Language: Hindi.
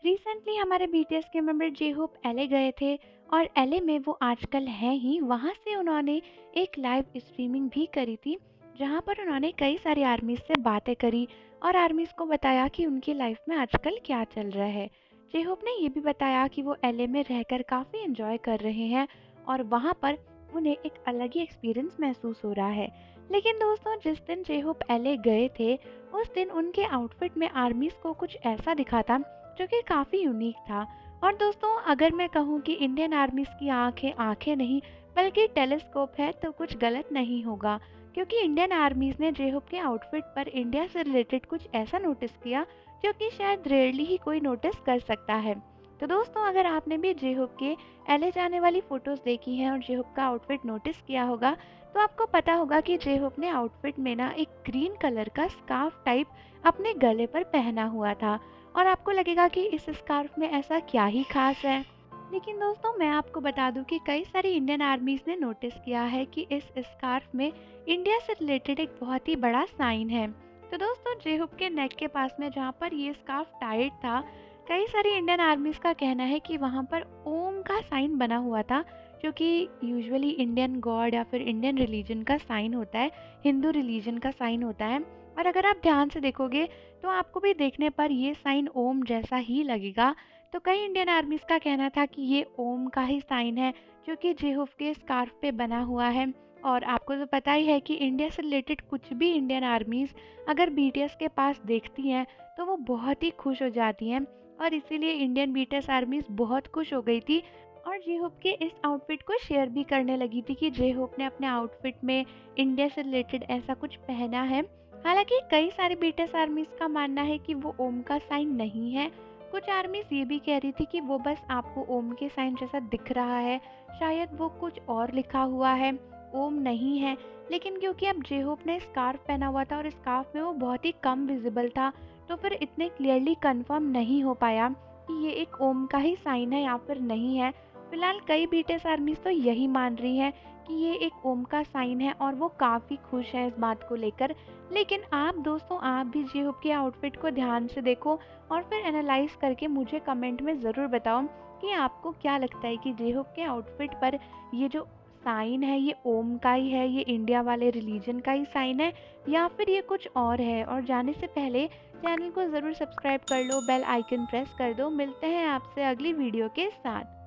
रिसेंटली हमारे बीटीएस के मेंबर जे होप एलए गए थे और एलए में वो आजकल हैं ही। वहाँ से उन्होंने एक लाइव स्ट्रीमिंग भी करी थी जहाँ पर उन्होंने कई सारी आर्मीज से बातें करी और आर्मीज को बताया कि उनकी लाइफ में आजकल क्या चल रहा है। जे होप ने ये भी बताया कि वो एलए में रहकर काफ़ी एंजॉय कर रहे हैं और वहाँ पर उन्हें एक अलग ही एक्सपीरियंस महसूस हो रहा है। लेकिन दोस्तों, जिस दिन जे होप एलए गए थे उस दिन उनके आउटफिट में आर्मीज को कुछ ऐसा दिखा था जो कि काफ़ी यूनिक था। और दोस्तों, अगर मैं कहूँ कि इंडियन आर्मीज़ की आँखें आँखें नहीं बल्कि टेलीस्कोप है तो कुछ गलत नहीं होगा, क्योंकि इंडियन आर्मीज़ ने जे होप के आउटफिट पर इंडिया से रिलेटेड कुछ ऐसा नोटिस किया जो कि शायद रेयरली ही कोई नोटिस कर सकता है। तो दोस्तों, अगर आपने भी जे होप के एलए जाने वाली फ़ोटोज़ देखी हैं और जे होप का आउटफिट नोटिस किया होगा तो आपको पता होगा कि जे होप ने आउटफिट में ना एक ग्रीन कलर का स्कार्फ टाइप अपने गले पर पहना हुआ था और आपको लगेगा कि इस स्कार्फ में ऐसा क्या ही खास है। लेकिन दोस्तों, मैं आपको बता दूं कि कई सारी इंडियन आर्मीज ने नोटिस किया है कि इस स्कार्फ में इंडिया से रिलेटेड एक बहुत ही बड़ा साइन है। तो दोस्तों, जे होप के नेक के पास में जहाँ पर ये स्कार्फ टाइट था, कई सारी इंडियन आर्मीज का कहना है कि वहाँ पर ओम का साइन बना हुआ था, जो कि यूजुअली इंडियन गॉड या फिर इंडियन रिलीजन का साइन होता है, हिंदू रिलीजन का साइन होता है। और अगर आप ध्यान से देखोगे तो आपको भी देखने पर ये साइन ओम जैसा ही लगेगा। तो कई इंडियन आर्मीज का कहना था कि ये ओम का ही साइन है जो कि जे होप के स्कार्फ पे बना हुआ है। और आपको तो पता ही है कि इंडिया से रिलेटेड कुछ भी इंडियन आर्मीज अगर बीटीएस के पास देखती हैं तो वो बहुत ही खुश हो जाती हैं, और इसीलिए इंडियन बीटीएस आर्मीज बहुत खुश हो गई थी और जे होप के इस आउटफिट को शेयर भी करने लगी थी कि जे होप ने अपने आउटफिट में इंडिया से रिलेटेड ऐसा कुछ पहना है। हालांकि कई सारे बीटीएस आर्मीज का मानना है कि वो ओम का साइन नहीं है। कुछ आर्मीज ये भी कह रही थी कि वो बस आपको ओम के साइन जैसा दिख रहा है, शायद वो कुछ और लिखा हुआ है, ओम नहीं है। लेकिन क्योंकि अब जे होप ने स्कार्फ पहना हुआ था और स्कार्फ में वो बहुत ही कम विजिबल था, तो फिर इतने क्लियरली कंफर्म नहीं हो पाया कि ये एक ओम का ही साइन है या फिर नहीं है। फिलहाल कई बीटीएस आर्मीज तो यही मान रही हैं कि ये एक ओम का साइन है और वो काफ़ी खुश है इस बात को लेकर। लेकिन आप दोस्तों, आप भी जे होप के आउटफिट को ध्यान से देखो और फिर एनालाइज करके मुझे कमेंट में ज़रूर बताओ कि आपको क्या लगता है कि जे होप के आउटफिट पर ये जो साइन है ये ओम का ही है, ये इंडिया वाले रिलीजन का ही साइन है या फिर ये कुछ और है। और जाने से पहले चैनल को ज़रूर सब्सक्राइब कर लो, बेल आइकन प्रेस कर दो। मिलते हैं आपसे अगली वीडियो के साथ।